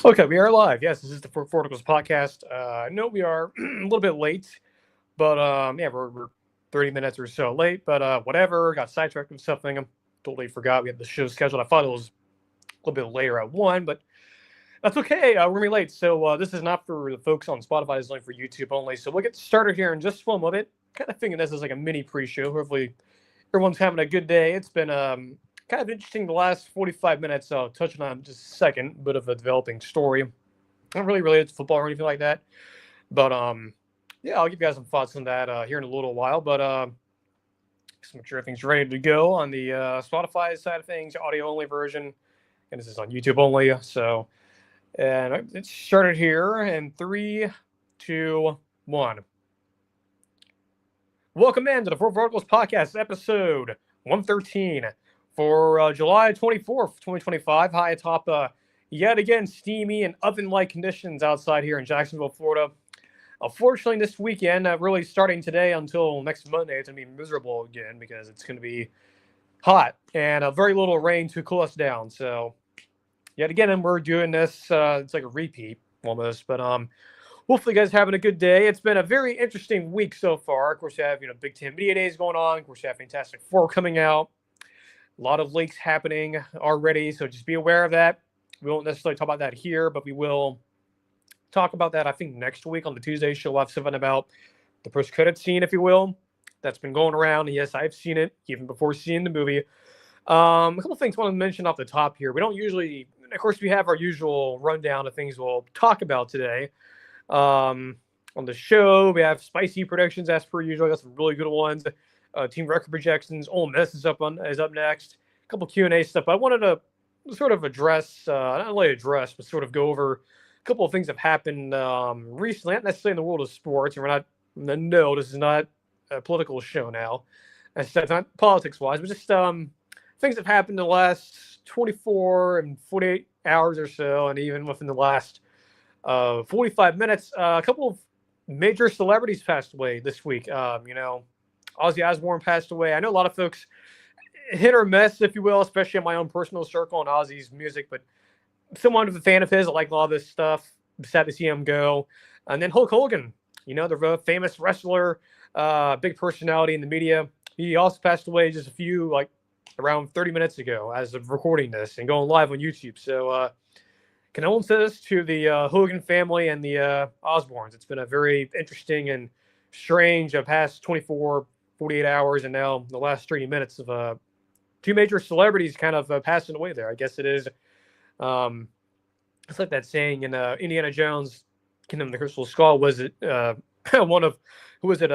Okay, we are live. Yes, this is the Four Articles podcast. I know we are a little bit late, but yeah, we're 30 minutes or so late, but whatever. Got sidetracked with something. I totally forgot we had the show scheduled. I thought it was a little bit later at 1, but that's okay. We're going to be late. So this is not for the folks on Spotify. This is only for YouTube only. So we'll get started here in just one moment. Kind of thinking this is like a mini pre-show. Hopefully everyone's having a good day. It's been kind of interesting the last 45 minutes. So touching on just a second, bit of a developing story. Not really related to football or anything like that. But yeah, I'll give you guys some thoughts on that here in a little while. But just make sure everything's ready to go on the Spotify side of things, audio only version, and this is on YouTube only. So, and it started here in three, two, one. Welcome in to the Four Verticals Podcast, episode 113 for July 24th, 2025. High atop yet again steamy and oven-like conditions outside here in Jacksonville, Florida. Unfortunately, this weekend, really starting today until next Monday, it's going to be miserable again because it's going to be hot and very little rain to cool us down. So, yet again, and we're doing this. It's like a repeat almost, but hopefully, you guys are having a good day. It's been a very interesting week so far. Of course, you have Big Ten Media Days going on. Of course, you have Fantastic Four coming out. A lot of leaks happening already, so just be aware of that. We won't necessarily talk about that here, but we will talk about that, I think, next week on the Tuesday show. We'll have something about the post-credit scene, if you will, that's been going around. And yes, I've seen it even before seeing the movie. A couple of things I want to mention off the top here. We don't usually, of course, we have our usual rundown of things we'll talk about today. On the show, we have spicy predictions as per usual. Got some really good ones. Team record projections. Ole Miss is up next. A couple Q&A stuff. I wanted to sort of address, not only address, but sort of go over a couple of things that have happened recently, not necessarily in the world of sports. And we're not, no, this is not a political show now. That's not politics-wise, but just things that have happened in the last 24 and 48 hours or so, and even within the last 45 minutes. A couple of major celebrities passed away this week. Ozzy Osbourne passed away. I know a lot of folks hit or miss, if you will, especially in my own personal circle and Ozzy's music, but someone who's a fan of his, I like a lot of this stuff. I'm sad to see him go. And then Hulk Hogan, the famous wrestler, big personality in the media. He also passed away just around 30 minutes ago as of recording this and going live on YouTube. So condolences to the Hogan family and the Osbournes. It's been a very interesting and strange past 24, 48 hours, and now the last 30 minutes of two major celebrities kind of passing away there. I guess it is. It's like that saying in Indiana Jones, Kingdom of the Crystal Skull. Was it one of, who was it?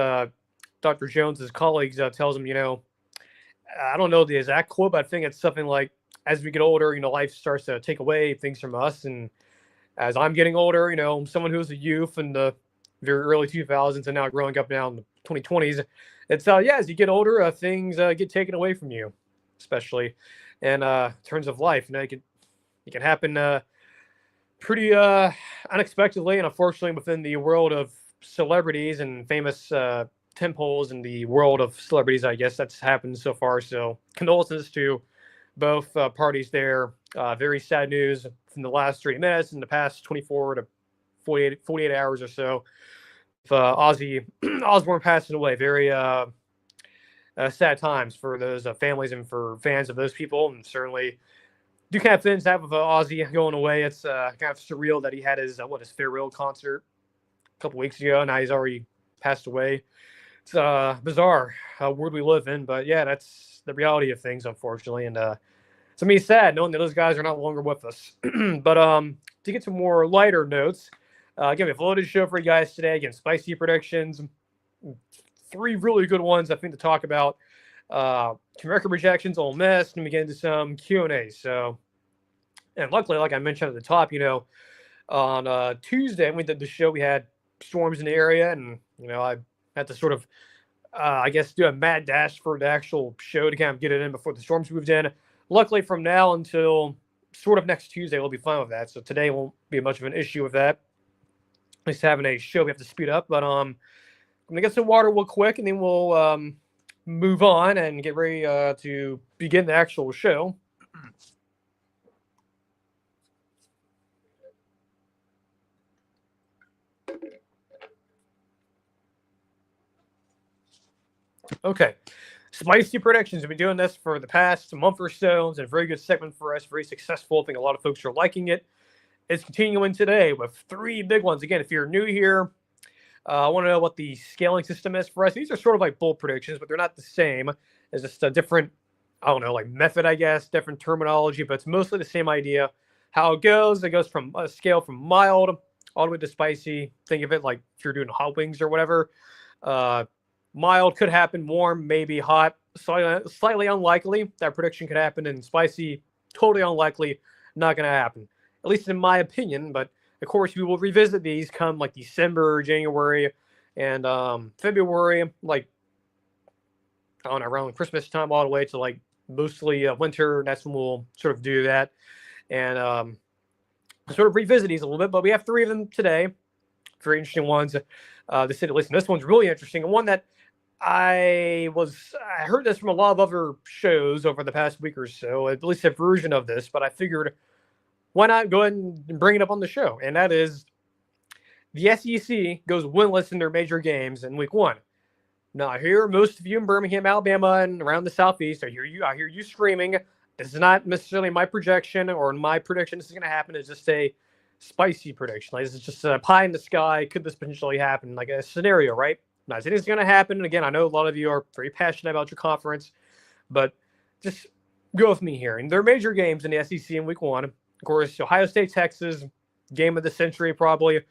Dr. Jones's colleagues tells him, I don't know the exact quote, but I think it's something like, as we get older, life starts to take away things from us. And as I'm getting older, someone who was a youth in the very early 2000s and now growing up now in the 2020s, it's, as you get older, things get taken away from you, especially in terms of life. It can happen pretty unexpectedly and unfortunately within the world of celebrities and famous temples in the world of celebrities. I guess that's happened so far. So condolences to both parties there. Very sad news from the last 30 minutes in the past 24 to 48 hours or so. Ozzy Osbourne passing away. Very sad times for those families and for fans of those people. And certainly do kind of things that with Ozzy going away. It's kind of surreal that he had his farewell concert a couple weeks ago. Now he's already passed away. It's bizarre how world we live in. But yeah, that's the reality of things, unfortunately. And it's to me sad knowing that those guys are not longer with us. But to get to more lighter notes, again, we have a loaded show for you guys today. Again, spicy predictions, 3 really good ones I think to talk about. Record projections, Ole Miss, and we get into some Q&A. So, and luckily, like I mentioned at the top, on Tuesday when we did the show, we had storms in the area, and I had to sort of, do a mad dash for the actual show to kind of get it in before the storms moved in. Luckily, from now until sort of next Tuesday, we'll be fine with that. So today won't be much of an issue with that. At least having a show, we have to speed up. But I'm gonna get some water real quick, and then we'll move on and get ready to begin the actual show. Okay. Spicy predictions. We've been doing this for the past month or so. It's a very good segment for us, very successful. I think a lot of folks are liking it. It's continuing today with three big ones. Again, if you're new here, I want to know what the scaling system is for us. These are sort of like bold predictions, but they're not the same. It's just a different, I don't know, like method, I guess, different terminology, but it's mostly the same idea. How it goes from a scale from mild all the way to spicy. Think of it like if you're doing hot wings or whatever. Uh, Mild could happen, warm, maybe hot, slightly unlikely. That prediction could happen, and spicy, totally unlikely, not going to happen. At least in my opinion, but of course, we will revisit these come like December, January, and February, like, I don't know, around Christmas time all the way to like mostly winter. That's when we'll sort of do that and sort of revisit these a little bit. But we have three of them today. Very interesting ones. Listen, this one's really interesting. And one that I heard this from a lot of other shows over the past week or so, at least a version of this, but I figured why not go ahead and bring it up on the show? And that is the SEC goes winless in their major games in week one. Now, I hear most of you in Birmingham, Alabama, and around the Southeast, I hear you screaming. This is not necessarily my projection or my prediction. This is going to happen. It's just a spicy prediction. Like, this is just a pie in the sky. Could this potentially happen? Like a scenario, right? Not saying it's going to happen. And again, I know a lot of you are very passionate about your conference, but just go with me here. And there are major games in the SEC in week one. Of course, Ohio State, Texas, game of the century probably.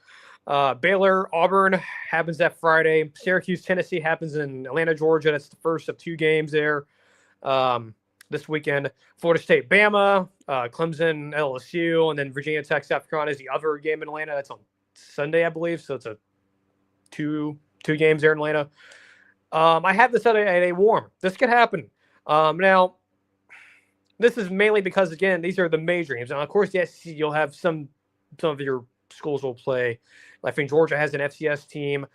Baylor, Auburn happens that Friday. Syracuse, Tennessee happens in Atlanta, Georgia. That's the first of two games there this weekend. Florida State, Bama, Clemson, LSU, and then Virginia Tech, South Carolina is the other game in Atlanta. That's on Sunday, I believe. So it's a two games there in Atlanta. I have this at a warm. This could happen. Now, this is mainly because, again, these are the major games. And, of course, the SEC, you'll have some of your schools will play. I think Georgia has an FCS team.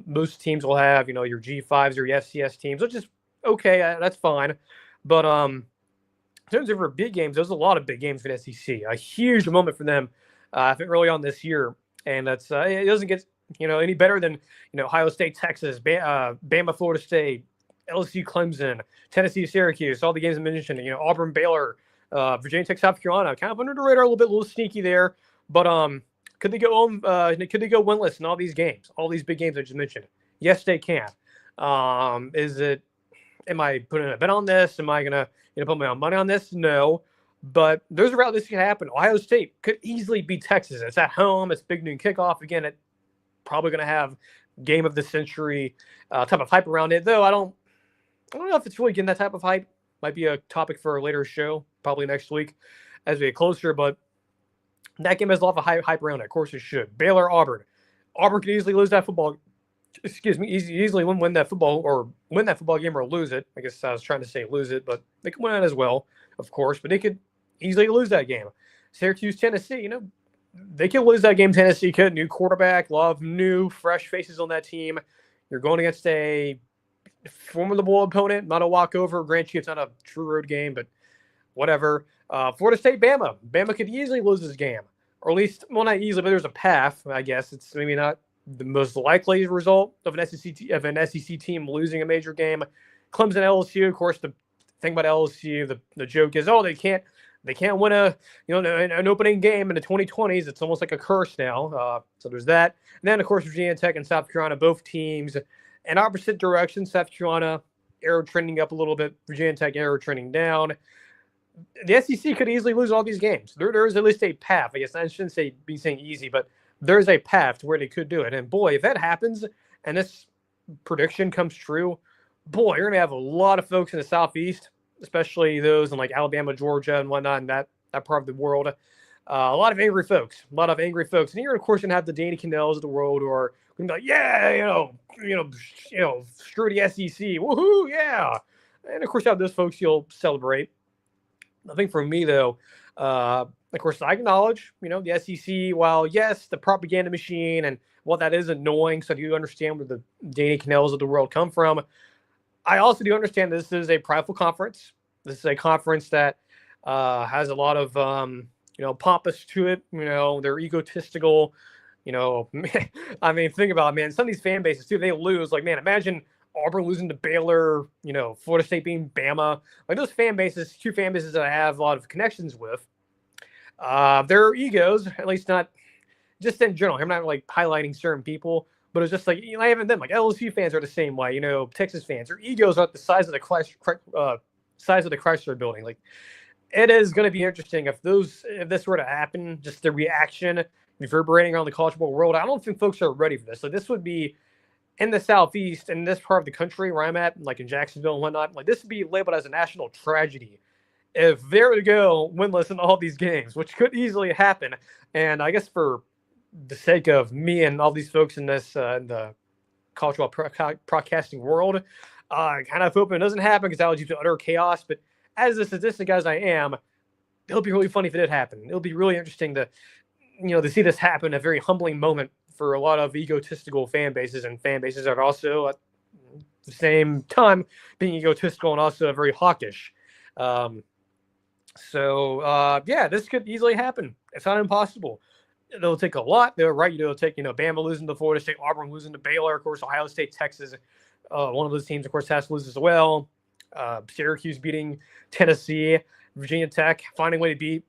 Most teams will have, your G5s or your FCS teams, which is okay. That's fine. But in terms of our big games, there's a lot of big games for the SEC. A huge moment for them, I think, early on this year. And that's it doesn't get, any better than, Ohio State, Texas, Bama, Florida State, LSU, Clemson, Tennessee, Syracuse, all the games I mentioned, Auburn, Baylor, Virginia Tech, South Carolina, kind of under the radar a little sneaky there. But could they go winless in all these games, all these big games I just mentioned? Yes, they can. Am I putting a bet on this? Am I gonna put my own money on this? No. But there's a route this could happen. Ohio State could easily beat Texas. It's at home. It's big noon kickoff. Again, it's probably going to have game of the century type of hype around it. Though I don't know if it's really getting that type of hype. Might be a topic for a later show, probably next week as we get closer. But that game has a lot of hype around it. Of course it should. Baylor, Auburn. Auburn could easily lose that football. Easily win that football game or lose it. I guess I was trying to say lose it, but they could win it as well, of course. But they could easily lose that game. Syracuse, Tennessee, they could lose that game. Tennessee could. New quarterback, a lot of new, fresh faces on that team. You're going against a formidable opponent, not a walkover. Grant you, it's not a true road game, but whatever. Florida State, Bama. Bama could easily lose this game, or at least, well, not easily, but there's a path. I guess it's maybe not the most likely result of an SEC team losing a major game. Clemson, LSU, of course. The thing about LSU, the joke is, they can't win an opening game in the 2020s. It's almost like a curse now. So there's that. And then, of course, Virginia Tech and South Carolina, both teams in opposite directions. South Carolina, arrow trending up a little bit. Virginia Tech, arrow trending down. The SEC could easily lose all these games. There is at least a path. I guess I shouldn't be saying easy, but there's a path to where they could do it. And boy, if that happens and this prediction comes true, boy, you're going to have a lot of folks in the Southeast, especially those in like Alabama, Georgia, and whatnot, in that part of the world. A lot of angry folks. And you're, of course, going to have the Danny Cannells of the world who are going to be like, yeah, screw the SEC. Woohoo, yeah. And, of course, you have those folks you'll celebrate. I think for me, though, of course, I acknowledge, the SEC, while, yes, the propaganda machine and what that is annoying, so I do understand where the Danny Cannells of the world come from. I also do understand this is a prideful conference. This is a conference that has a lot of, pompous to it. They're egotistical. I mean, think about it, man. Some of these fan bases, too, they lose. Like, man, imagine Auburn losing to Baylor, Florida State being Bama. Like those fan bases, two fan bases that I have a lot of connections with. Their egos, at least not just in general. I'm not like highlighting certain people, but it's just like even them. Like LSU fans are the same way. Texas fans, their egos are the size of the Chrysler Building. Like it is going to be interesting if this were to happen. Just the reaction reverberating around the college football world. I don't think folks are ready for this. Like this would be in the Southeast, in this part of the country where I'm at, like in Jacksonville and whatnot. Like this would be labeled as a national tragedy if they were to go winless in all these games, which could easily happen. And I guess for the sake of me and all these folks in this in the college football broadcasting world, I kind of hope it doesn't happen because that would lead to utter chaos. But as a sadistic as I am, it'll be really funny if it did happen. It'll be really interesting to see this happen. A very humbling moment for a lot of egotistical fan bases and fan bases that are also at the same time being egotistical and also very hawkish. This could easily happen. It's not impossible. It'll take a lot. It'll take, Bama losing to Florida State, Auburn losing to Baylor, of course, Ohio State, Texas. One of those teams, of course, has to lose as well. Syracuse beating Tennessee, Virginia Tech finding a way to beat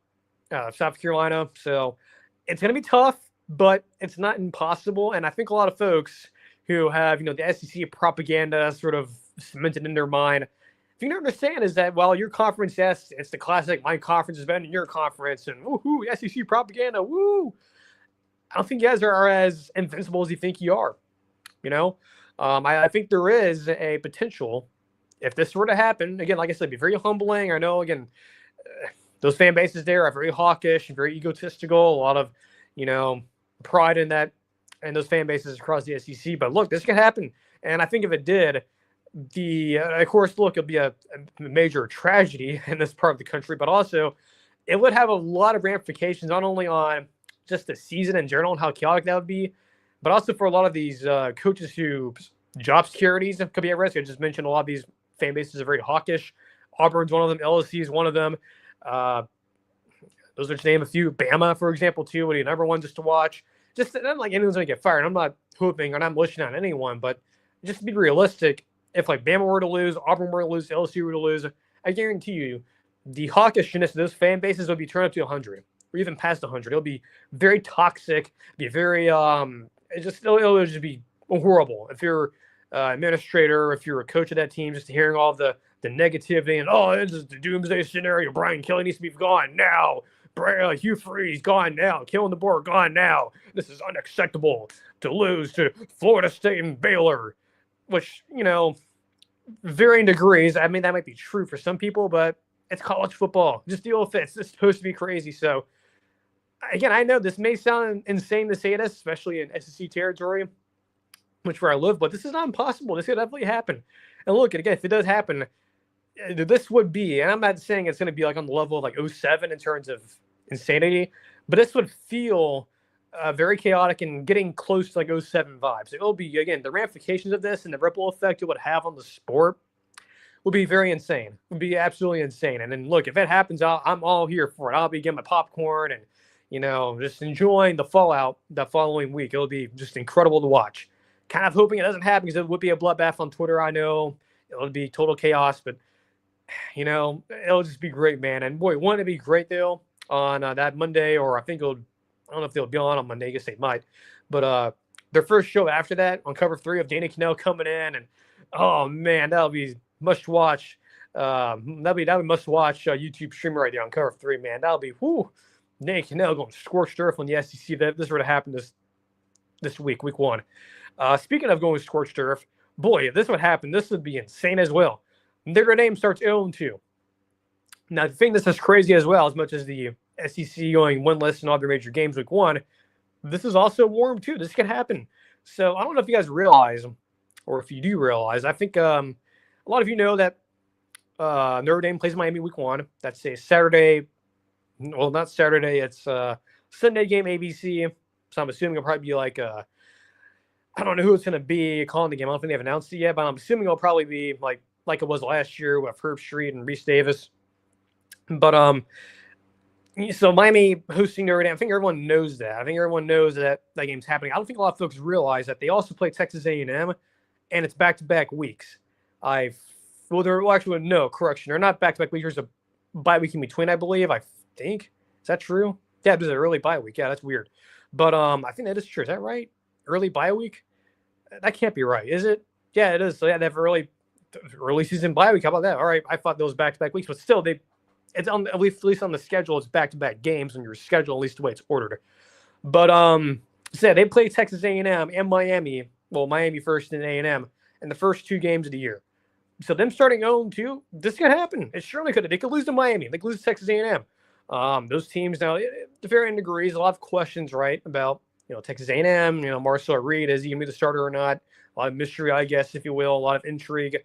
South Carolina. So it's going to be tough, but it's not impossible. And I think a lot of folks who have, the SEC propaganda sort of cemented in their mind, if you don't understand is that while your conference, yes, it's the classic, my conference is better than your conference, and woohoo, SEC propaganda, woo. I don't think you guys are as invincible as you think you are. I think there is a potential if this were to happen. Again, like I said, it'd be very humbling. I know, again, those fan bases there are very hawkish and very egotistical. A lot of, pride in that, and those fan bases across the SEC. But look, this could happen, and I think if it did, of course, look, it'll be a major tragedy in this part of the country, but also it would have a lot of ramifications, not only on just the season in general and how chaotic that would be, but also for a lot of these coaches whose job securities could be at risk. I just mentioned a lot of these fan bases are very hawkish. Auburn's one of them. LSU is one of them. Those are to name a few. Bama, for example, too, would be another one just to watch. Just not like anyone's going to get fired. I'm not hoping or I'm wishing on anyone, but just to be realistic, if like Bama were to lose, Auburn were to lose, LSU were to lose, I guarantee you the hawkishness of those fan bases would be turned up to 100 or even past 100. It'll be very toxic, be very, it'll just be horrible. If you're an administrator, if you're a coach of that team, just hearing all the negativity and, this is the doomsday scenario. Brian Kelly needs to be gone now. Hugh Freeze gone now. Killing the board gone now. This is unacceptable to lose to Florida State and Baylor. Which, varying degrees. I mean, that might be true for some people, but it's college football. Just deal with it. It's just supposed to be crazy. So, again, I know this may sound insane to say this, especially in SEC territory, which where I live, but this is not impossible. This could definitely happen. And look, again, if it does happen, this would be, and I'm not saying it's going to be like on the level of like 07 in terms of insanity, but this would feel very chaotic and getting close to like 07 vibes. It'll be, again, the ramifications of this and the ripple effect it would have on the sport will be very insane. It would be absolutely insane. And then look, if it happens, I'm all here for it. I'll be getting my popcorn and, just enjoying the fallout that following week. It'll be just incredible to watch. Kind of hoping it doesn't happen because it would be a bloodbath on Twitter. I know it would be total chaos, but it'll just be great, man. And boy, wouldn't it be great though on that Monday, or I don't know if they'll be on Monday. I guess they might, but their first show after that on Cover 3 of Dana Cannell coming in, and oh man, that'll be must watch. That'll be must watch YouTube streamer right there on Cover 3, man. That'll be Dana Cannell going scorched earth on the SEC. That this were to happen this week 1. Speaking of going scorched earth, boy, if this would happen, this would be insane as well. Notre Dame starts 0-2. Now, the thing that's as crazy as well, as much as the SEC going winless in all their major games week 1, this is also warm too. This could happen. So I don't know if you guys realize, or if you do realize, I think a lot of you know that Notre Dame plays Miami week 1. That's a Saturday. Well, not Saturday. It's Sunday game ABC. So I'm assuming it'll probably be like I don't know who it's going to be calling the game. I don't think they've announced it yet, but I'm assuming it'll probably be like it was last year with Herb Street and Reese Davis. But so Miami hosting Notre Dame. I think everyone knows that. I think everyone knows that game's happening. I don't think a lot of folks realize that they also play Texas A&M and it's back-to-back weeks. No, correction. They're not back-to-back weeks. There's a bye week in between, I believe. I think. Is that true? Yeah, there's an early bye week. Yeah, that's weird. But I think that is true. Is that right? Early bye week? That can't be right, is it? Yeah, it is. So yeah, they have early season bye week. How about that? All right, I thought those back-to-back weeks, but still, it's on at least on the schedule. It's back-to-back games on your schedule, at least the way it's ordered. But so they play Texas A&M and Miami. Well, Miami first and A&M in the first 2 games of the year. So them starting 0-2, this could happen. It surely could. They could lose to Miami. They could lose to Texas A&M. Those teams now, to varying degrees, a lot of questions, right, about Texas A&M. Marcel Reed, is he gonna be the starter or not? A lot of mystery, I guess, if you will. A lot of intrigue.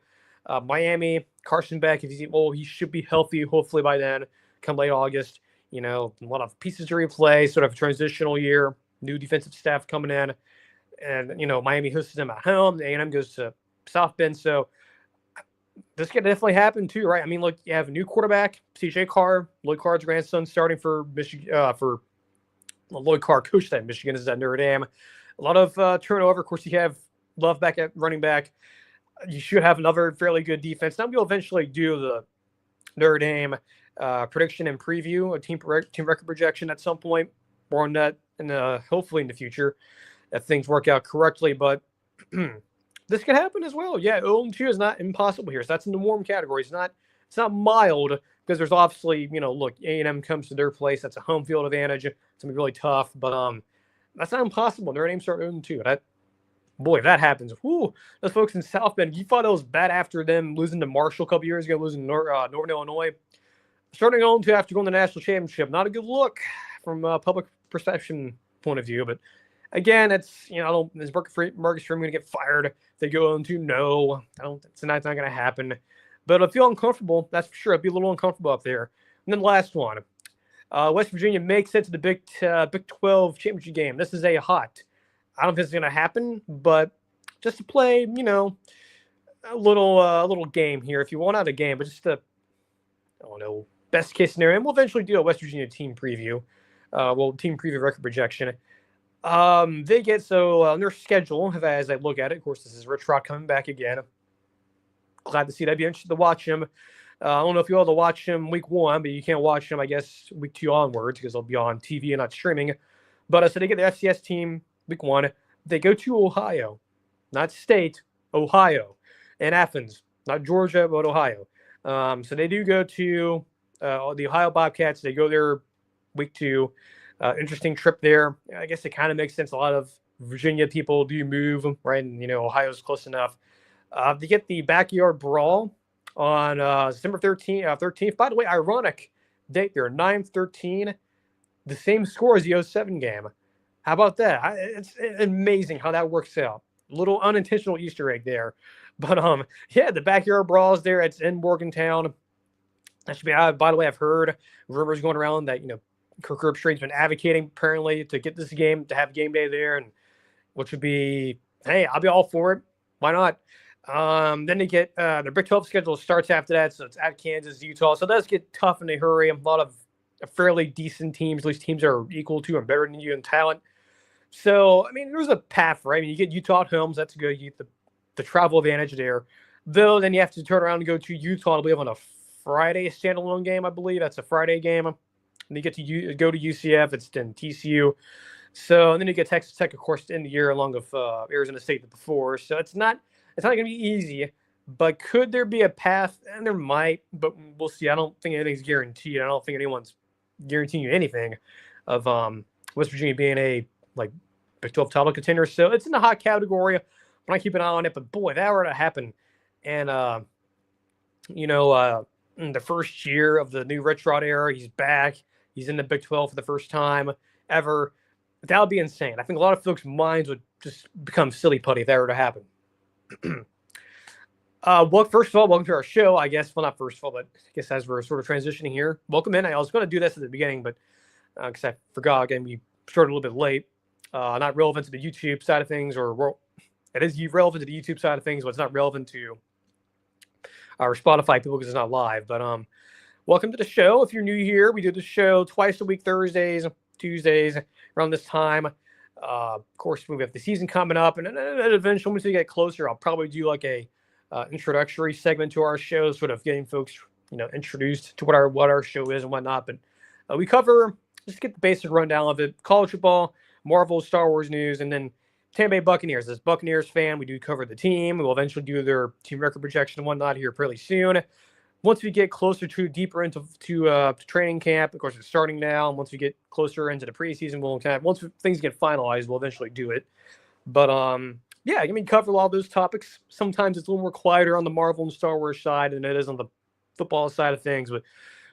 Miami, Carson Beck, he should be healthy hopefully by then, come late August. A lot of pieces to replay, sort of a transitional year, new defensive staff coming in, and Miami hosts them at home. A&M goes to South Bend, so this could definitely happen too, right? I mean, look, you have a new quarterback, CJ Carr, Lloyd Carr's grandson, starting for Michigan. Lloyd Carr coached at Michigan, is at Notre Dame. A lot of turnover. Of course, you have Love back at running back. You should have another fairly good defense. Now we'll eventually do the Notre Dame prediction and preview, a team record projection at some point. More on that, and hopefully in the future, if things work out correctly. But this could happen as well. Yeah, 0-2 is not impossible here. So that's in the warm category. It's not mild, because there's obviously, look, A&M comes to their place. That's a home field advantage. It's going to be really tough. But that's not impossible. Notre Dame start 0-2. Boy, if that happens, whoo, those folks in South Bend, you thought it was bad after them losing to Marshall a couple years ago, losing to Northern Illinois. Starting 0-2 after going to the national championship, not a good look from a public perception point of view. But again, it's, is Marcus Freeman going to get fired if they go 0-2? No, it's not going to happen. But I feel uncomfortable, that's for sure. I'd be a little uncomfortable up there. And then the last one, West Virginia makes it to the Big 12 championship game. This is a hot. I don't know if it's going to happen, but just to play, a little game here. If you want, not a game, but just best case scenario. And we'll eventually do a West Virginia team preview. Team preview record projection. They get on their schedule, as I look at it. Of course, this is Rich Rod coming back again. Glad to see that. I'd be interested to watch him. I don't know if you all to watch him week 1, but you can't watch him, I guess, week 2 onwards, because they'll be on TV and not streaming. But so they get the FCS team week 1. They go to Ohio, not state, Ohio, and Athens, not Georgia, but Ohio. So they do go to the Ohio Bobcats. They go there week 2. Interesting trip there. I guess it kind of makes sense. A lot of Virginia people do move, right? And, Ohio's close enough. They get the backyard brawl on December 13th. By the way, ironic date there, 9/13, the same score as the 07 game. How about that? It's amazing how that works out. Little unintentional Easter egg there. But, the backyard brawls there. It's in Morgantown. That should be, by the way, I've heard rumors going around that, Kirk Herbstreit's been advocating, apparently, to get this game, to have game day there, and which would be, hey, I'll be all for it. Why not? Then they get their Big 12 schedule starts after that, so it's at Kansas, Utah. So it does get tough in a hurry. A lot of fairly decent teams, at least teams that are equal to and better than you in talent. So, I mean, there's a path, right? I mean, you get Utah at home, so that's good. You get the travel advantage there. Though, then you have to turn around and go to Utah, I believe, on a Friday standalone game, I believe. That's a Friday game. And you get to go to UCF. It's then TCU. So, and then you get Texas Tech, of course, to end the year, along with Arizona State before. So, it's not going to be easy. But could there be a path? And there might, but we'll see. I don't think anything's guaranteed. I don't think anyone's guaranteeing you anything of West Virginia being a Big 12 title contender. So it's in the hot category. But I keep an eye on it. But boy, that were to happen. And in the first year of the new Rich Rod era, he's back. He's in the Big 12 for the first time ever. That would be insane. I think a lot of folks' minds would just become silly putty if that were to happen. First of all, welcome to our show, I guess. Well, not first of all, but I guess as we're sort of transitioning here. Welcome in. I was going to do this at the beginning, but because I forgot, again, we started a little bit late. Not relevant to the YouTube side of things, or it is relevant to the YouTube side of things, but it's not relevant to our Spotify people because it's not live. But welcome to the show. If you're new here, we do the show twice a week, Thursdays, Tuesdays, around this time. Of course, we have the season coming up, and eventually, once we get closer, I'll probably do like a introductory segment to our show, sort of getting folks, introduced to what our show is and whatnot. But we cover just get the basic rundown of it: college football, Marvel, Star Wars news, and then Tampa Bay Buccaneers. As Buccaneers fan, we do cover the team. We'll eventually do their team record projection and whatnot here pretty soon. Once we get closer to deeper into training camp, of course, it's starting now. And once we get closer into the preseason, once things get finalized, we'll eventually do it. But yeah, I mean, cover all those topics. Sometimes it's a little more quieter on the Marvel and Star Wars side than it is on the football side of things. But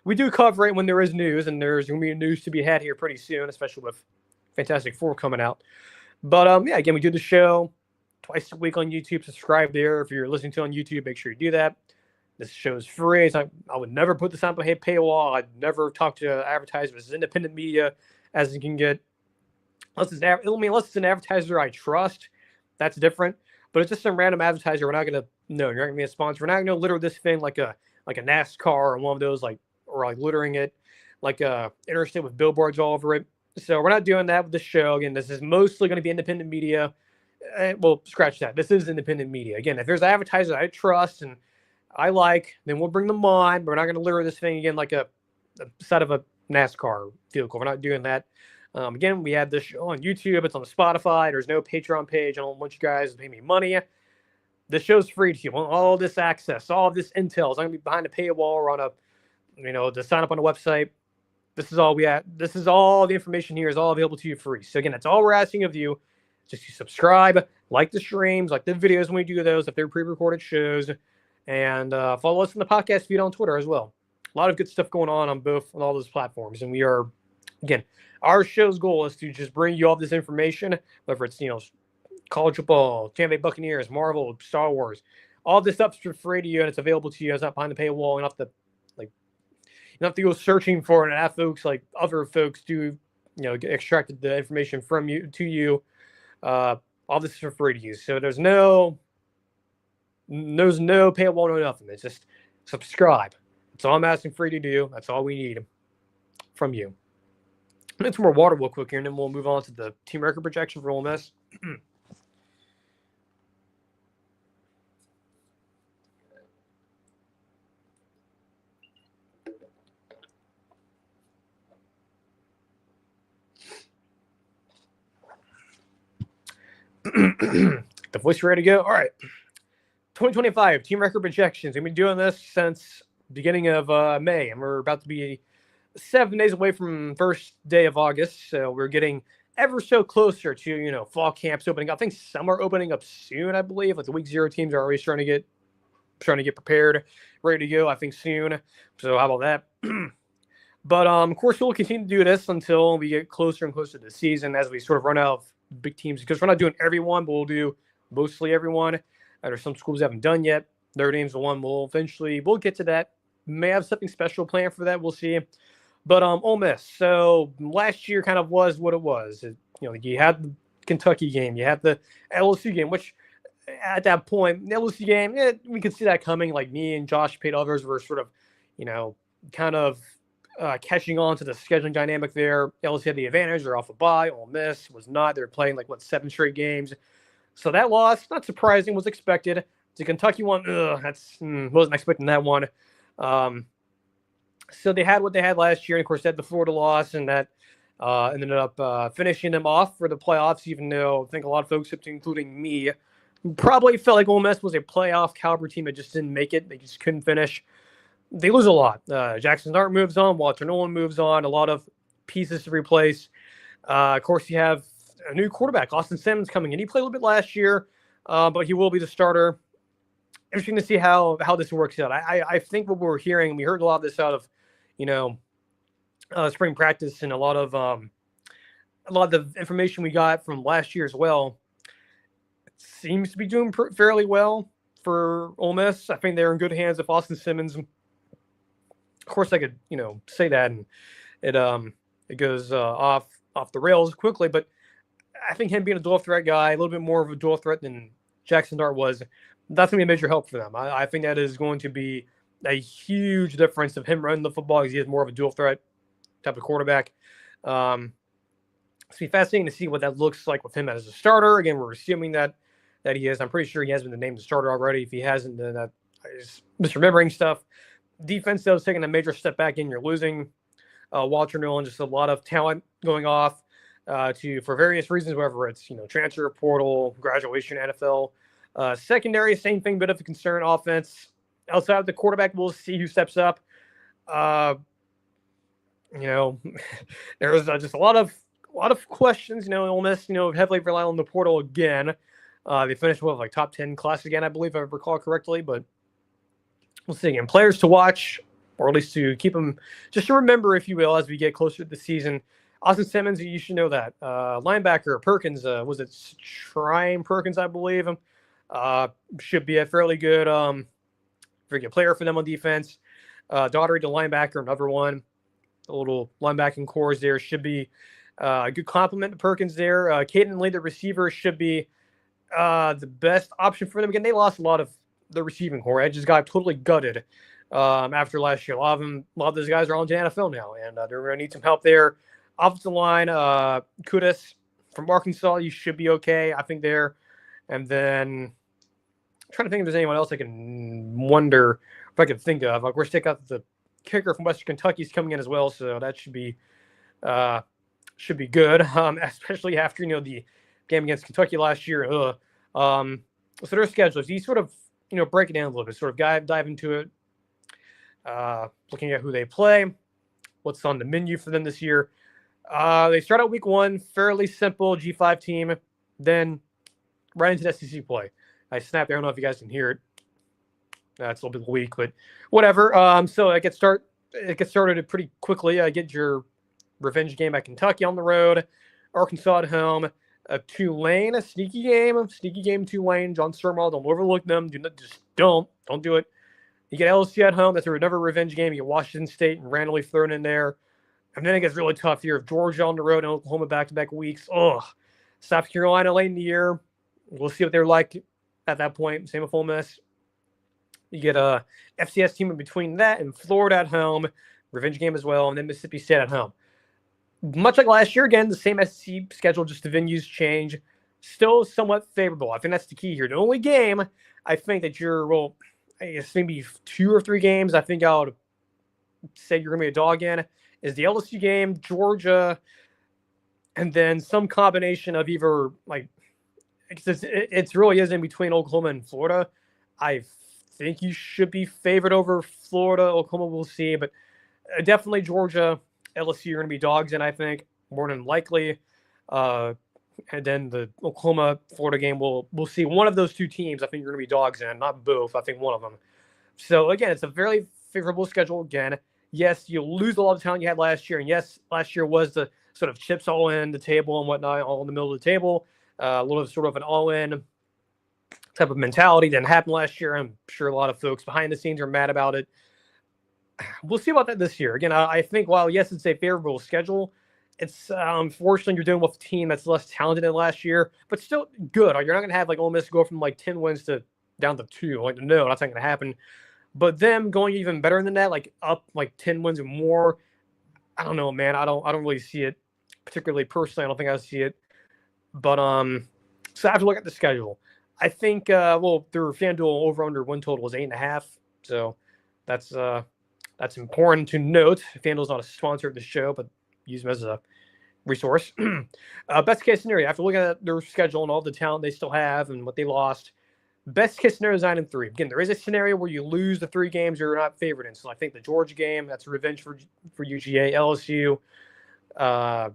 we do cover it when there is news, and there's going to be news to be had here pretty soon, especially with Fantastic Four coming out. But yeah, again, we do the show twice a week on YouTube. Subscribe there. If you're listening to it on YouTube, make sure you do that. This show is free. I would never put this on a paywall. I'd never talk to advertisers. It's independent media as you can get. Unless it's an advertiser I trust, that's different. But it's just some random advertiser. We're not going to, no, you're not going to be a sponsor. We're not going to litter this thing like a NASCAR or one of those, or littering it like a interstate with billboards all over it. So we're not doing that with the show. Again, this is mostly going to be independent media. Well, scratch that. This is independent media. Again, if there's advertisers I trust and I like, then we'll bring them on. But we're not going to litter this thing again like a side of a NASCAR vehicle. We're not doing that. Again, we have this show on YouTube. It's on the Spotify. There's no Patreon page. I don't want you guys to pay me money. This show's free to you. All this access, all this intel is going to be behind a paywall or on to sign up on the website. This is all we have. This is all the information here is all available to you free. So again, that's all we're asking of you. Just to subscribe, like the streams, like the videos when we do those, if they're pre-recorded shows, and follow us on the podcast feed on Twitter as well. A lot of good stuff going on all those platforms. And we are, again, our show's goal is to just bring you all this information, whether it's, college football, Tampa Bay Buccaneers, Marvel, Star Wars, all this stuff's for free to you, and it's available to you. It's not behind the paywall. You don't have to go searching for it and have folks like other folks do, get extracted the information from you to you. All this is for free to use. So there's no paywall, no nothing. It's just subscribe. That's all I'm asking for you to do. That's all we need from you. I'm get some more water real quick here, and then we'll move on to the team record projection for Ole Miss. The voice ready to go? All right. 2025 team record projections. We've been doing this since beginning of May, and we're about to be 7 days away from first day of August. So we're getting ever so closer to, fall camps opening up. I think some are opening up soon, I believe. Like the week 0 teams are always trying to get prepared, ready to go, I think soon. So how about that? But of course, we'll continue to do this until we get closer and closer to the season as we sort of run out of big teams, because we're not doing everyone, but we'll do mostly everyone. There's some schools haven't done yet. Notre Dame's the one we'll get to that. May have something special planned for that. We'll see. But Ole Miss. So last year kind of was what it was. You had the Kentucky game, you had the LSU game, which at that point, the LSU game, we could see that coming. Like me and Josh Pate, others were sort of, kind of catching on to the scheduling dynamic there. LSU had the advantage. They're off a bye. Ole Miss was not. They're playing 7 straight games. So that loss, not surprising, was expected. The Kentucky one, wasn't expecting that one. So they had what they had last year. And of course, they had the Florida loss, and that ended up finishing them off for the playoffs, even though I think a lot of folks, including me, probably felt like Ole Miss was a playoff caliber team that just didn't make it. They just couldn't finish. They lose a lot. Jackson Dart moves on. Walter Nolan moves on. A lot of pieces to replace. Of course, you have a new quarterback, Austin Simmons, coming in. He played a little bit last year, but he will be the starter. Interesting to see how this works out. I think what we're hearing, we heard a lot of this out of, spring practice, and a lot of the information we got from last year as well. It seems to be doing fairly well for Ole Miss. I think they're in good hands with Austin Simmons. Of course, I could say that, and it goes off the rails quickly, but I think him being a dual threat guy, a little bit more of a dual threat than Jackson Dart was, that's going to be a major help for them. I think that is going to be a huge difference of him running the football, because he is more of a dual threat type of quarterback. So It's be fascinating to see what that looks like with him as a starter. Again, we're assuming that he is. I'm pretty sure he has been named the starter already. If he hasn't, then that is misremembering stuff. Defense, though, is taking a major step back in. You're losing Walter Nolan, just a lot of talent going off for various reasons, whether it's transfer portal, graduation, NFL. Secondary, same thing, bit of a concern. Offense, outside of the quarterback, we'll see who steps up. There's just a lot of questions. Ole Miss, heavily rely on the portal again. They finished with like top 10 class again, I believe, if I recall correctly. But we'll see again. Players to watch, or at least to keep them, just to remember, if you will, as we get closer to the season. Austin Simmons, you should know that. Linebacker Perkins, was it Shrine Perkins, I believe? Should be a fairly good player for them on defense. Daugherty, the linebacker, another one. A little linebacking cores there should be a good compliment to Perkins there. Caden Lee, the receiver, should be the best option for them. Again, they lost a lot of the receiving core. I just got totally gutted after last year. A lot of those guys are on to the NFL now, and they're going to need some help there. Offensive line, Kudus from Arkansas, you should be okay, I think, there. And then I'm trying to think if there's anyone else I can wonder if I could think of. Of course, take out the kicker from Western Kentucky is coming in as well, so that should be good, especially after the game against Kentucky last year. So their schedules, you sort of break it down a little bit, sort of dive into it, looking at who they play, what's on the menu for them this year. They start out week 1, fairly simple G5 team, then right into the SEC play. I snapped there. I don't know if you guys can hear it. It's a little bit weak, but whatever. So it gets started pretty quickly. Get your revenge game at Kentucky on the road, Arkansas at home, Tulane, a sneaky game, Tulane. John Sturmall, don't overlook them. Don't do it. You get LSU at home. That's another revenge game. You get Washington State and randomly thrown in there. And then it gets really tough here. Georgia on the road and Oklahoma back-to-back weeks. South Carolina late in the year. We'll see what they're like at that point. Same with Ole Miss. You get a FCS team in between that and Florida at home, revenge game as well, and then Mississippi State at home. Much like last year, again, the same SEC schedule, just the venues change. Still somewhat favorable. I think that's the key here. The only game I think that I guess maybe 2 or 3 games I think I would say you're going to be a dog in is the LSU game, Georgia, and then some combination of either, like, it really is in between Oklahoma and Florida. I think you should be favored over Florida. Oklahoma, we'll see, but definitely Georgia, LSU are going to be dogs in, I think, more than likely. And then the Oklahoma-Florida game, we'll see one of those 2 teams. I think you're going to be dogs in, not both. I think one of them. So, again, it's a very favorable schedule again. Yes, you'll lose a lot of talent you had last year. And, yes, last year was the sort of chips all in the table and whatnot, all in the middle of the table. A little sort of an all-in type of mentality didn't happen last year. I'm sure a lot of folks behind the scenes are mad about it. We'll see about that this year. Again, I think while, yes, it's a favorable schedule, it's unfortunately you're dealing with a team that's less talented than last year, but still good. You're not going to have like Ole Miss go from like 10 wins to down to 2. Like, no, that's not going to happen. But them going even better than that, like up like 10 wins and more, I don't know, man. I don't really see it, particularly personally. I don't think I see it. But so I have to look at the schedule. I think their FanDuel over/under win total is 8.5. So that's important to note. FanDuel's not a sponsor of the show, but use them as a resource. Best case scenario, after looking at their schedule and all the talent they still have and what they lost, best case scenario is 9-3. Again, there is a scenario where you lose the 3 games you're not favored in. So I think the Georgia game, that's revenge for UGA, LSU.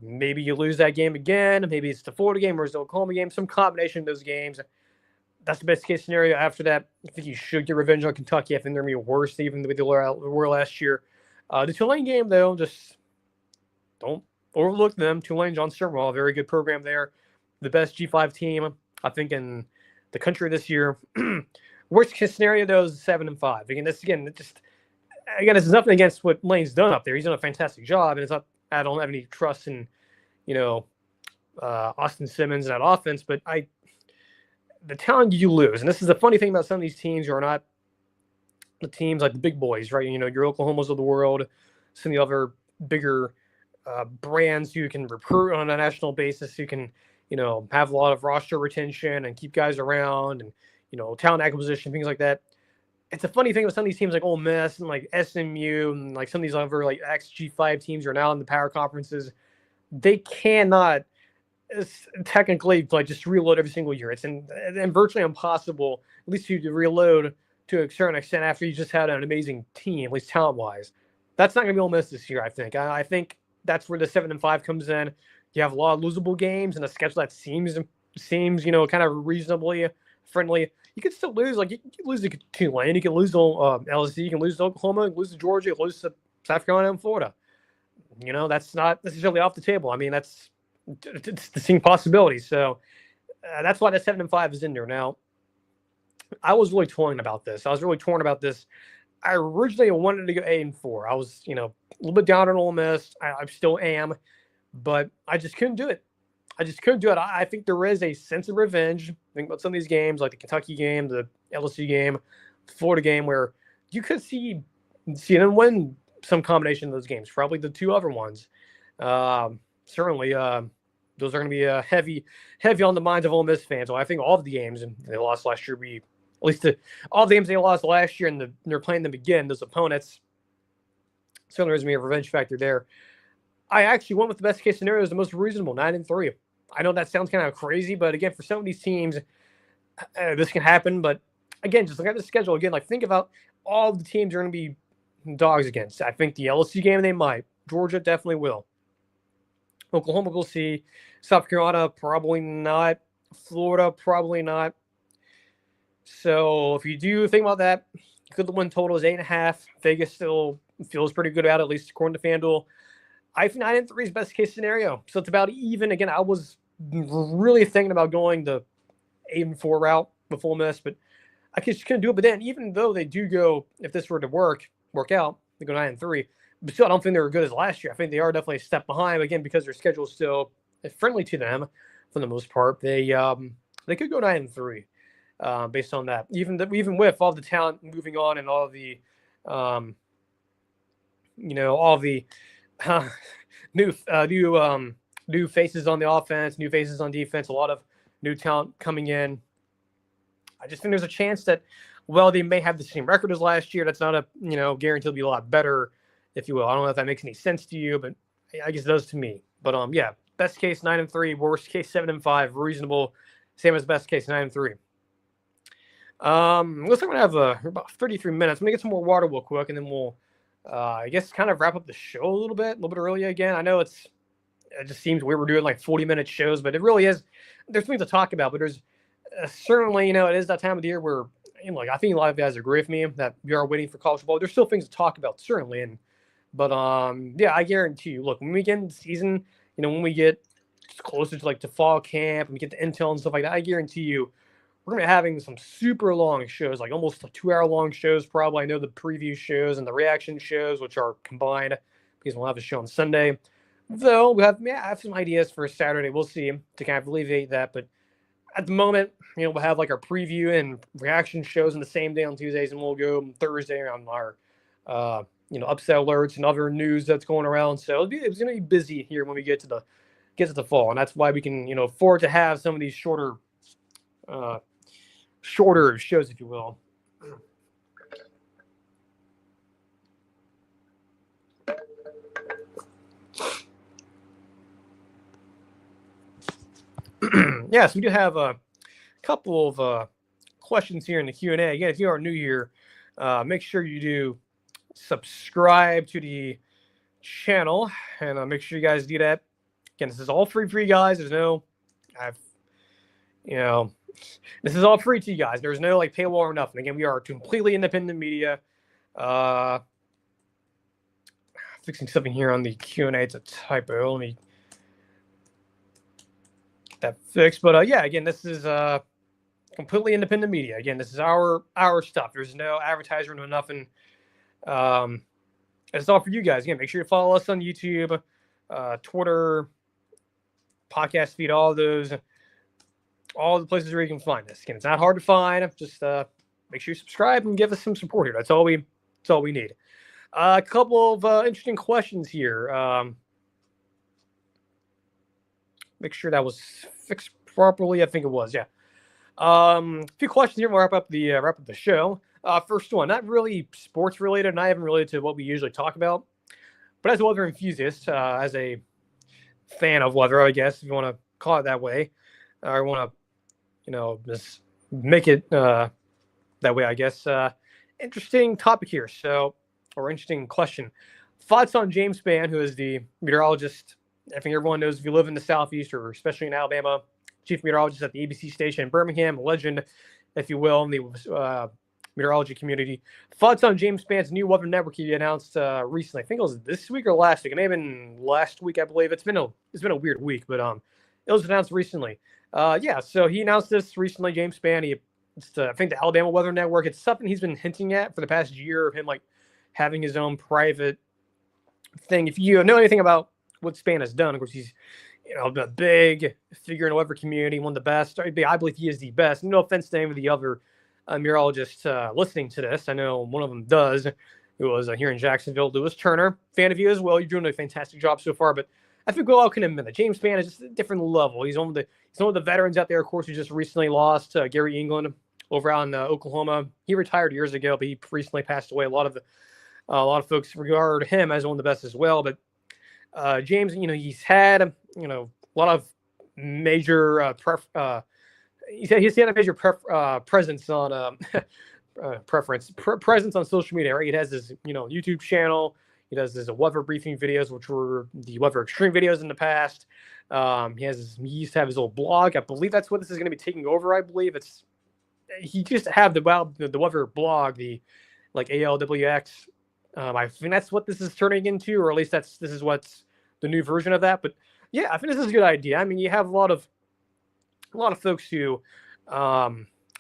Maybe you lose that game again. Maybe it's the Florida game or it's the Oklahoma game. Some combination of those games. That's the best case scenario. After that, I think you should get revenge on Kentucky. I think they're going to be worse even than they were last year. The Tulane game, though, just don't overlook them. Tulane, John Sturmall, very good program there. The best G5 team, I think, in the country this year. Worst case scenario, though, is 7-5. This is nothing against what Lane's done up there. He's done a fantastic job, and it's not. I don't have any trust in, Austin Simmons and that offense, but the talent you lose, and this is the funny thing about some of these teams who are not the teams like the big boys, right? Your Oklahomas of the world, some of the other bigger brands who can recruit on a national basis, who can, have a lot of roster retention and keep guys around and, talent acquisition, things like that. It's a funny thing with some of these teams like Ole Miss and like SMU and like some of these other like XG5 teams who are now in the power conferences. They cannot technically like just reload every single year. It's and virtually impossible, at least to reload to a certain extent after you just had an amazing team, at least talent wise. That's not going to be Ole Miss this year, I think. I think that's where the 7-5 comes in. You have a lot of losable games and a schedule that seems kind of reasonably friendly. You could still lose. Like, you can lose to Tulane, you can lose to LSU, you can lose to Oklahoma, you can lose to Georgia, you can lose to South Carolina and Florida. That's not necessarily off the table. I mean, it's distinct possibilities. So that's why the 7-5 is in there. Now, I was really torn about this. I originally wanted to go 8-4. I was, a little bit down on Ole Miss. I still am, but I just couldn't do it. I think there is a sense of revenge. Think about some of these games, like the Kentucky game, the LSU game, the Florida game, where you could see them win some combination of those games. Probably the two other ones. Certainly, those are going to be heavy on the minds of Ole Miss fans. Well, I think all of the games they lost last year all the games they lost last year, and they're playing them again. Those opponents, certainly there's going to be a revenge factor there. I actually went with the best case scenario as the most reasonable, 9-3. I know that sounds kind of crazy, but again, for some of these teams, this can happen. But again, just look at the schedule again. Like, think about all the teams you're going to be dogs against. I think the LSU game they might. Georgia definitely will. Oklahoma we'll see. South Carolina probably not. Florida probably not. So if you do think about that, good win total is 8.5. Vegas still feels pretty good about it, at least according to FanDuel. I think 9-3 is best case scenario. So it's about even. Again, I was really thinking about going the 8-4 route with Ole Miss, but I just couldn't do it. But then, even though they do go, if this were to work out, they go 9-3. But still, I don't think they were good as last year. I think they are definitely a step behind. Again, because their schedule is still friendly to them for the most part. They could go 9-3 based on that. Even with all the talent moving on and all the new faces on the offense, new faces on defense, a lot of new talent coming in. I just think there's a chance that, well, they may have the same record as last year. That's not a guarantee it'll be a lot better, if you will. I don't know if that makes any sense to you, but I guess it does to me. But yeah, best case 9-3, worst case 7-5, reasonable. Same as best case 9-3. Looks like we're gonna have about 33 minutes. I'm gonna get some more water real quick, and then we'll, I guess, kind of wrap up the show a little bit early again. I know it just seems weird we're doing like 40-minute shows, but it really is. There's things to talk about, but there's certainly, it is that time of the year where, I think a lot of guys agree with me that we are waiting for college football. There's still things to talk about, certainly, but yeah, I guarantee you. Look, when we get into the season, when we get closer to fall camp and we get the intel and stuff like that, I guarantee you, we're going to be having some super long shows, like almost 2-hour-long shows, probably. I know the preview shows and the reaction shows, which are combined, because we'll have a show on Sunday. Though I have some ideas for Saturday. We'll see to kind of alleviate that. But at the moment, we'll have like our preview and reaction shows on the same day on Tuesdays, and we'll go Thursday on our, upset alerts and other news that's going around. So it's going to be busy here when we get to the fall, and that's why we can afford to have some of these shorter shows, if you will. Yeah, so we do have a couple of questions here in the Q&A. Again, if you are new here, make sure you do subscribe to the channel, and make sure you guys do that. Again, this is all free for you guys. There's no, this is all free to you guys. There's no paywall or nothing. Again, we are completely independent media. Fixing something here on the Q&A. It's a typo. Let me get that fixed. But yeah, again, this is completely independent media. Again, this is our stuff. There's no advertiser, no nothing. It's all for you guys. Again, make sure you follow us on YouTube, Twitter, podcast feed, all the places where you can find us. Again, it's not hard to find. Just make sure you subscribe and give us some support here. That's all we need. A couple of interesting questions here. make sure that was fixed properly. I think it was. Yeah. A few questions here. We'll wrap up the show. First one, not really sports related, not even related to what we usually talk about, but as a weather enthusiast, as a fan of weather, I guess if you want to call it that way, or want to just make it that way, I guess. Interesting topic here. Or interesting question. Thoughts on James Spann, who is the meteorologist. I think everyone knows if you live in the Southeast or especially in Alabama, chief meteorologist at the ABC station in Birmingham, a legend, if you will, in the meteorology community. Thoughts on James Spann's new weather network he announced recently. I think it was this week or last week. It may have been last week, I believe. It's been a weird week, but it was announced recently. So he announced this recently, James Spann. I think the Alabama Weather Network. It's something he's been hinting at for the past year of him like having his own private thing. If you know anything about what Spann has done, of course he's a big figure in the weather community, one of the best. I believe he is the best. No offense to any of the other meteorologists listening to this. I know one of them does. Who was here in Jacksonville, Lewis Turner, fan of you as well. You're doing a fantastic job so far, but I think we all can admit that James Spann is just a different level. He's one of the veterans out there, of course, who just recently lost Gary England over out in Oklahoma. He retired years ago, but he recently passed away. A lot of folks regard him as one of the best as well. But James, he's had a lot of major he's had a major presence on presence on social media. Right, he has his YouTube channel. He does his weather briefing videos, which were the weather extreme videos in the past. He used to have his old blog. I believe that's what this is going to be taking over. I believe he used to have the weather blog, the like ALWX. I think that's what this is turning into, or at least this is what's the new version of that. But yeah, I think this is a good idea. I mean, you have a lot of folks who,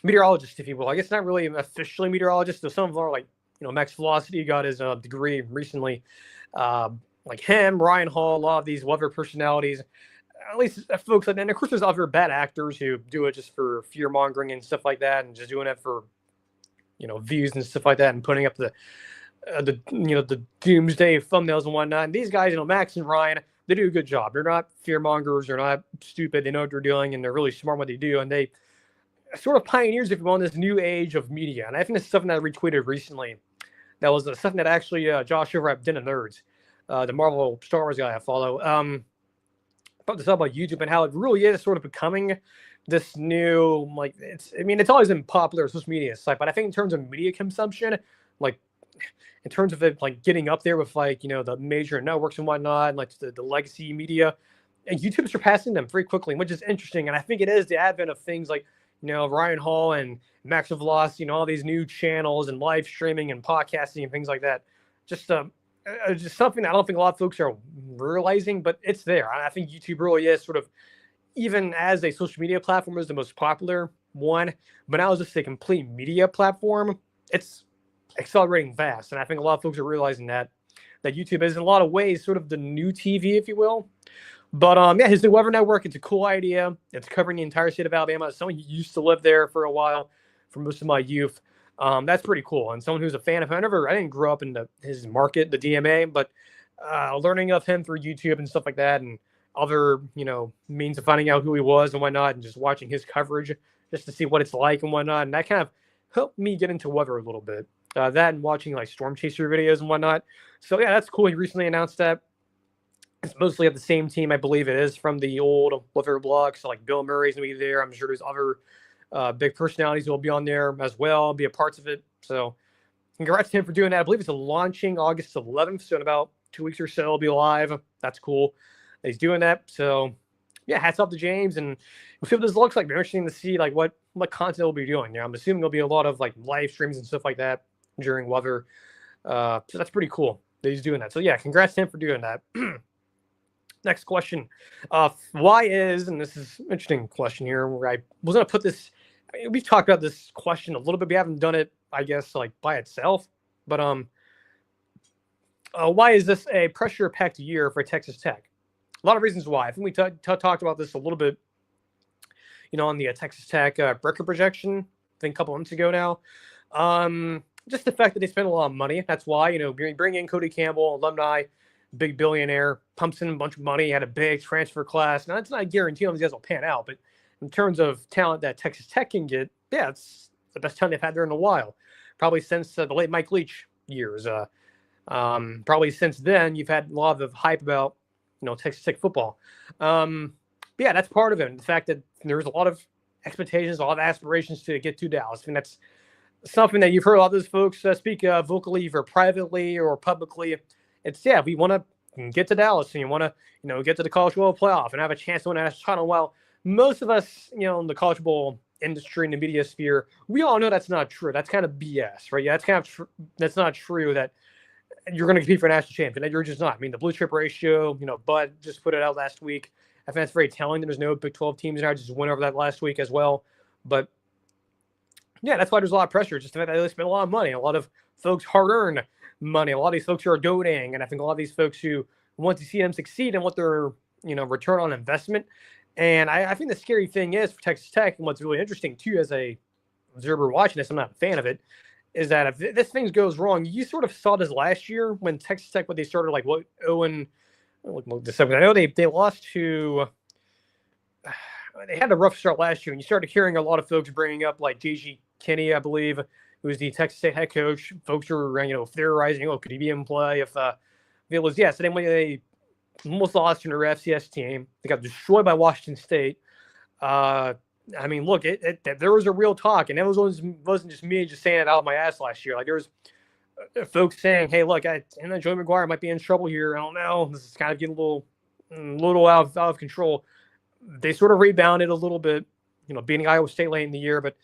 meteorologists, if you will. I guess not really officially meteorologists. So some of them are like, Max Velocity got his degree recently. Like him, Ryan Hall, a lot of these weather personalities, at least folks like that. And of course, there's other bad actors who do it just for fear mongering and stuff like that, and just doing it for, views and stuff like that, and putting up the doomsday thumbnails and whatnot. And these guys, Max and Ryan, they do a good job. They're not fear mongers. They're not stupid. They know what they're doing, and they're really smart what they do. And they sort of pioneers, if you will, in this new age of media. And I think this is something that I retweeted recently. That was something that actually Josh over at Den of Nerds, the Marvel Star Wars guy I follow, thought this up about YouTube and how it really is sort of becoming this new, it's always been popular social media site, but I think in terms of media consumption, like in terms of it like getting up there with the major networks and whatnot, and like the legacy media, and YouTube's surpassing them very quickly, which is interesting. And I think it is the advent of things like Ryan Hall and Max Velocity, all these new channels and live streaming and podcasting and things like that. Just something I don't think a lot of folks are realizing, but it's there. I think YouTube really is sort of, even as a social media platform, is the most popular one, but now as just a complete media platform, it's accelerating fast. And I think a lot of folks are realizing that YouTube is in a lot of ways sort of the new TV, if you will. But his new weather network, it's a cool idea. It's covering the entire state of Alabama. As someone who used to live there for a while, for most of my youth, that's pretty cool. And someone who's a fan of him, I didn't grow up in his market, the DMA, but learning of him through YouTube and stuff like that, and other means of finding out who he was and whatnot, and just watching his coverage just to see what it's like and whatnot. And that kind of helped me get into weather a little bit. That and watching like storm chaser videos and whatnot. So yeah, that's cool. He recently announced that. It's mostly of the same team, I believe it is, from the old weather blog. So like Bill Murray's gonna be there. I'm sure there's other big personalities who will be on there as well, be a parts of it. So congrats to him for doing that. I believe it's launching August 11th, so in about 2 weeks or so it'll be live. That's cool that he's doing that. So yeah, hats off to James, and we'll see what this looks like. Very interesting to see like what content we'll be doing. I'm assuming there'll be a lot of like live streams and stuff like that during weather. So that's pretty cool that he's doing that. So yeah, congrats to him for doing that. Next question. Why is, and this is an interesting question here, where I was going to put this, we've talked about this question a little bit. We haven't done it, I guess, like by itself. But why is this a pressure-packed year for Texas Tech? A lot of reasons why. I think we talked about this a little bit, on the Texas Tech record projection, I think a couple months ago now. Just the fact that they spent a lot of money. That's why, bring in Cody Campbell, alumni, big billionaire, pumps in a bunch of money, had a big transfer class. Now, it's not a guarantee these guys will pan out, but in terms of talent that Texas Tech can get, yeah, it's the best talent they've had there in a while. Probably since the late Mike Leach years. Probably since then, you've had a lot of hype about, Texas Tech football. Yeah, that's part of it. And the fact that there's a lot of expectations, a lot of aspirations to get to Dallas. I mean, that's something that you've heard a lot of those folks speak vocally, either privately or publicly. It's, yeah, we want to get to Dallas and you want to, get to the college football playoff and have a chance to win a national title. Well, most of us, in the college football industry and the media sphere, we all know that's not true. That's kind of BS, right? Yeah, that's kind of that's not true that you're going to compete for a national champion. That you're just not. I mean, the blue chip ratio, Bud just put it out last week. I think that's very telling that there's no Big 12 teams now. I just went over that last week as well. But yeah, that's why there's a lot of pressure. Just the fact that they spend a lot of money, a lot of folks hard-earned money. A lot of these folks who are donating, and I think a lot of these folks who want to see them succeed and want their return on investment. And I think the scary thing is for Texas Tech, and what's really interesting too, as a observer watching this, I'm not a fan of it, is that if this thing goes wrong, you sort of saw this last year when Texas Tech, when they started like what Owen, I know they lost to. They had a rough start last year, and you started hearing a lot of folks bringing up like J.G. Kinney, I believe, who was the Texas State head coach. Folks were, theorizing, could he be in play if it was, yeah. So then when they almost lost to their FCS team, they got destroyed by Washington State. I mean, look, there was a real talk, and it wasn't just me just saying it out of my ass last year. Like there was folks saying, "Hey, look, Joey McGuire might be in trouble here. I don't know. This is kind of getting a little out of control." They sort of rebounded a little bit, beating Iowa State late in the year. But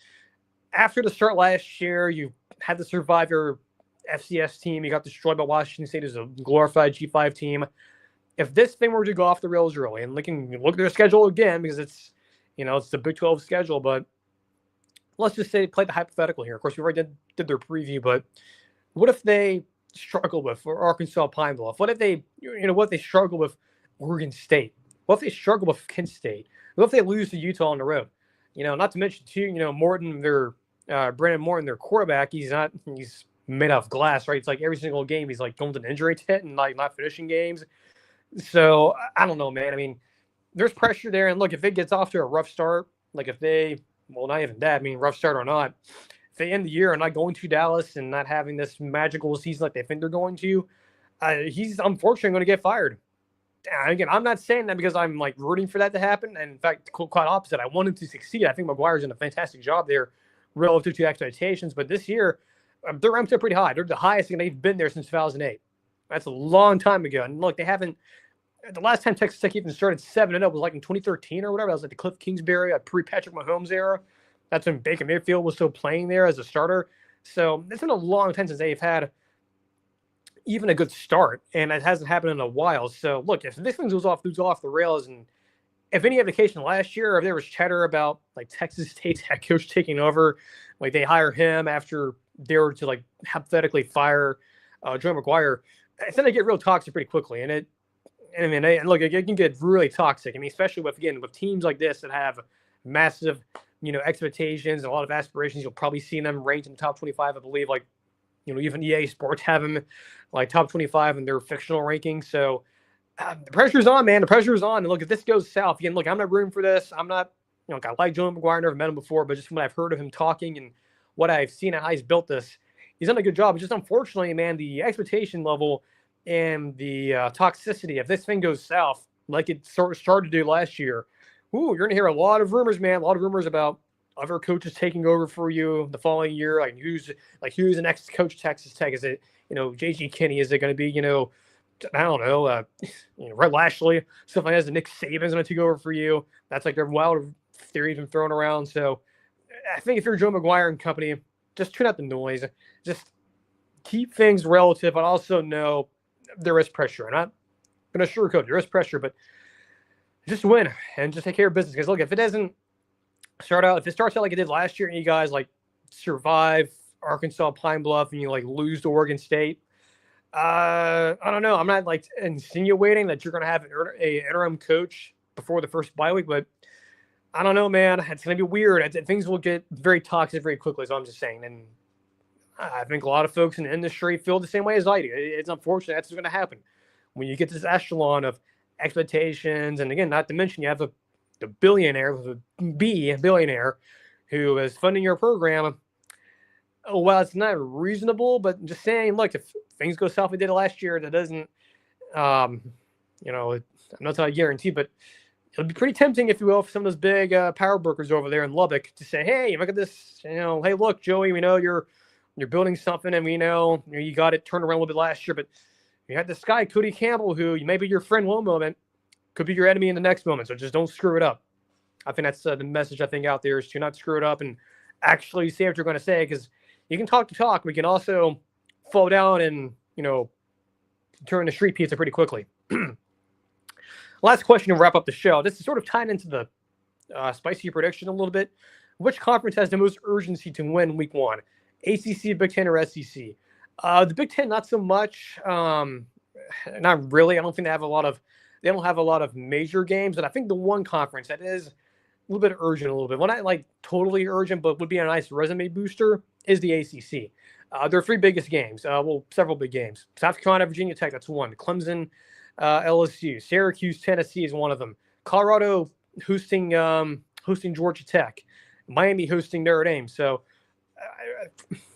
after the start last year, you had to survive your FCS team. You got destroyed by Washington State as a glorified G5 team. If this thing were to go off the rails early, and look at their schedule again, because it's the Big 12 schedule, but let's just say play the hypothetical here. Of course, we already did their preview, but what if they struggle with Arkansas Pine Bluff? What if they struggle with Oregon State? What if they struggle with Kent State? What if they lose to Utah on the road? Not to mention too, Morton, Brandon Morton, their quarterback, he's made out of glass, right? It's like every single game he's like going to an injury tent and like not finishing games. So I don't know, man. I mean, there's pressure there. And look, if it gets off to a rough start, like if they, well, not even that, I mean, rough start or not, if they end the year and not going to Dallas and not having this magical season like they think they're going to, he's unfortunately going to get fired. And again, I'm not saying that because I'm like rooting for that to happen. And in fact, quite opposite. I want him to succeed. I think McGuire's done a fantastic job there relative to expectations. But this year, they're ranked up pretty high. They're the highest and they've been there since 2008. That's a long time ago. And look, they haven't. The last time Texas Tech even started 7-0 was like in 2013 or whatever. That was like the Cliff Kingsbury, pre-Patrick Mahomes era. That's when Baker Mayfield was still playing there as a starter. So it's been a long time since they've had even a good start, and it hasn't happened in a while. So look, if this thing goes off the rails, and if any indication last year, if there was chatter about like Texas State's head coach taking over, like they hire him after they were to like hypothetically fire Joe McGuire, it's going to get real toxic pretty quickly. And look, it can get really toxic. I mean, especially with teams like this that have massive, expectations and a lot of aspirations. You'll probably see them ranked in the top 25, I believe. Like, even EA Sports have them like top 25 in their fictional rankings. So the pressure's on, man. The pressure's on. And look, if this goes south, again, look, I'm not rooting for this. I'm not, I like Joe McGuire, never met him before, but just from what I've heard of him talking and what I've seen and how he's built this, he's done a good job. It's just unfortunately, man, the expectation level and the toxicity, if this thing goes south, like it started to do last year, you're going to hear a lot of rumors, man, a lot of rumors about other coaches taking over for you the following year. Like who's the next coach of Texas Tech? Is it, J.G. Kinney? Is it going to be, I don't know, Red Lashley, stuff like that? Is Nick Saban's going to take over for you? That's like their wild theories been thrown around. So I think if you're Joe McGuire and company, just tune out the noise. Just keep things relative, but also know there is pressure. And I'm going to sugarcoat there is pressure, but just win and just take care of business. Because look, if it starts out like it did last year and you guys like survive Arkansas Pine Bluff and you like lose to Oregon State, I don't know. I'm not like insinuating that you're going to have a interim coach before the first bye week, but I don't know, man. It's going to be weird. Things will get very toxic very quickly. So I'm just saying. And I think a lot of folks in the industry feel the same way as I do. It's unfortunate that's going to happen. when you get this echelon of expectations, and again, not to mention you have the billionaire with a billionaire who is funding your program. Oh, well, it's not reasonable, but just saying, look, if things go south we did it last year, that doesn't, I'm not a guarantee, but it'll be pretty tempting, if you will, for some of those big power brokers over there in Lubbock to say, hey, look at this, hey, look, Joey, we know you're building something, and we know you got it turned around a little bit last year, but you had this guy, Cody Campbell, who maybe your friend one moment could be your enemy in the next moment, so just don't screw it up. I think that's the message I think out there, is to not screw it up and actually say what you're going to say, because you can talk the talk, we can also fall down and, turn the street pizza pretty quickly. Last question to wrap up the show. This is sort of tied into the spicy prediction a little bit. Which conference has the most urgency to win week 1? ACC, Big Ten, or SEC? The Big Ten, not so much. Not really. I don't think they don't have a lot of major games, but I think the one conference that is a little bit urgent, a little bit. Well, not like totally urgent, but would be a nice resume booster is the ACC. Their 3 biggest games. Several big games. South Carolina, Virginia Tech, that's one. Clemson, LSU. Syracuse, Tennessee is one of them. Colorado hosting Georgia Tech. Miami hosting Notre Dame. So,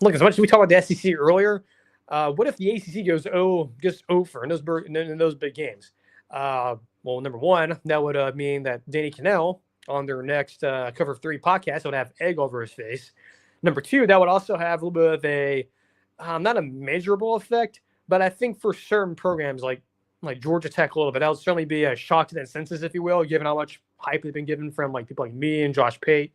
look, as much as we talked about the SEC earlier, what if the ACC goes over in those big games? Well, number one, that would mean that Danny Cannell on their next Cover 3 podcast would have egg over his face. Number 2, that would also have a little bit of a, not a measurable effect, but I think for certain programs like Georgia Tech a little bit, that would certainly be a shock to the senses, if you will, given how much hype has been given from people like me and Josh Pate.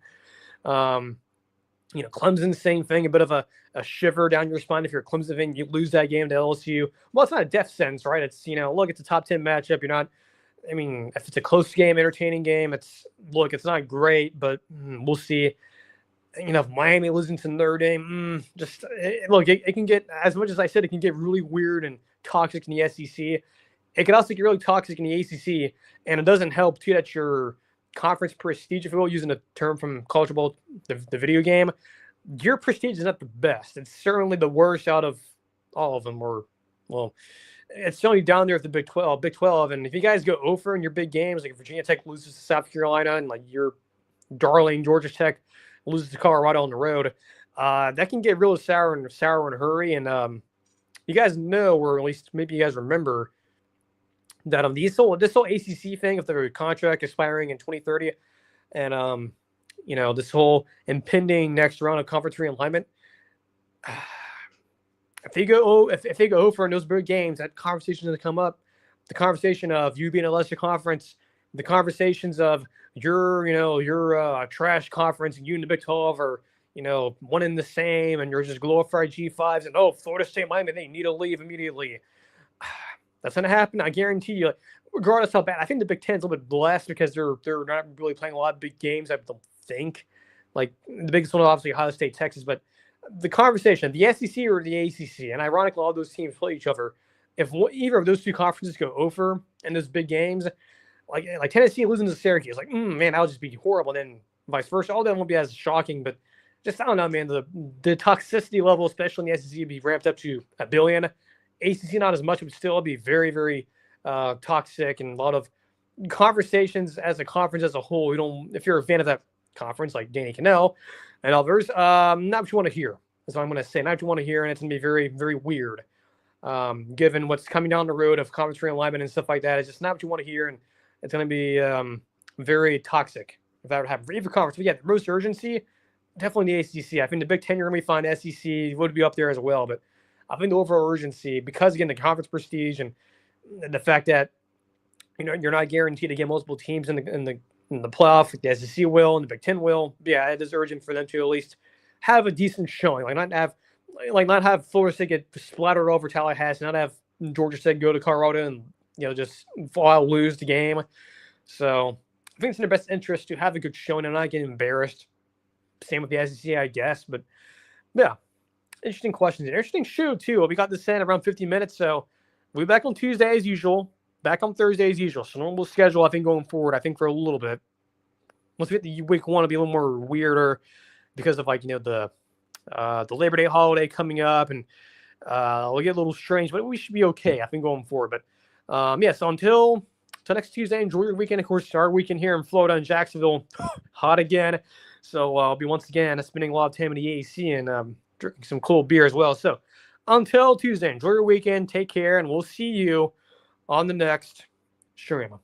Clemson, same thing, a bit of a shiver down your spine if you're a Clemson fan, you lose that game to LSU. Well, it's not a death sentence, right? It's, look, it's a top 10 matchup. If it's a close game, entertaining game, it's not great, but we'll see. If Miami losing to Notre Dame, it can get, as much as I said, it can get really weird and toxic in the SEC. It can also get really toxic in the ACC, and it doesn't help too that your conference prestige, if you will, using a term from college ball, the video game, your prestige is not the best. It's certainly the worst out of all of them, it's certainly down there with the Big 12. And if you guys go over in your big games, like if Virginia Tech loses to South Carolina and your darling Georgia Tech loses to Colorado on the road, that can get real sour in a hurry. And you guys know, or at least maybe you guys remember, that this whole ACC thing of their contract expiring in 2030, and this whole impending next round of conference realignment. If they go over in those big games, that conversation is going to come up. The conversation of you being a lesser conference, the conversations of your trash conference, and you and the Big 12 are one in the same, and you're just glorified G5s, and Florida State, Miami, they need to leave immediately. That's going to happen. I guarantee you, regardless how bad. I think the Big Ten is a little bit blessed because they're not really playing a lot of big games, I don't think. Like, the biggest one, obviously, Ohio State, Texas. But the conversation, the SEC or the ACC, and ironically, all those teams play each other. If either of those two conferences go over in those big games, like Tennessee losing to Syracuse, man, that would just be horrible. And then vice versa. All that won't be as shocking, but just, I don't know, man, the toxicity level, especially in the SEC, would be ramped up to 1 billion. ACC not as much, but still be very, very toxic, and a lot of conversations as a conference as a whole. If you're a fan of that conference, like Danny Cannell and others, not what you want to hear. That's what I'm going to say. Not what you want to hear, and it's going to be very, very weird. Given what's coming down the road of conference realignment and stuff like that, it's just not what you want to hear, and it's going to be very toxic if that would happen for either conference. But yeah, the most urgency, definitely the ACC. I think the Big Ten, you're going to be fine. SEC would be up there as well, but I think the overall urgency, because again, the conference prestige and the fact that you're not guaranteed to get multiple teams in the playoff, the SEC will and the Big Ten will. Yeah, it is urgent for them to at least have a decent showing, not have Florida State get splattered over Tallahassee, not have Georgia State go to Colorado and just fall out, lose the game. So I think it's in their best interest to have a good showing and not get embarrassed. Same with the SEC, I guess, but yeah. Interesting questions. Interesting show, too. We got this in around 50 minutes, so we'll be back on Tuesday as usual, back on Thursday as usual. So normal schedule, I think, going forward, I think for a little bit. Once we get the week 1, it'll be a little more weirder because of, the Labor Day holiday coming up, and we'll get a little strange, but we should be okay, I think, going forward. But So until next Tuesday, enjoy your weekend. Of course, our weekend here in Florida and Jacksonville, hot again. So I'll be once again spending a lot of time in the AC and drinking some cold beer as well. So until Tuesday, enjoy your weekend. Take care, and we'll see you on the next stream.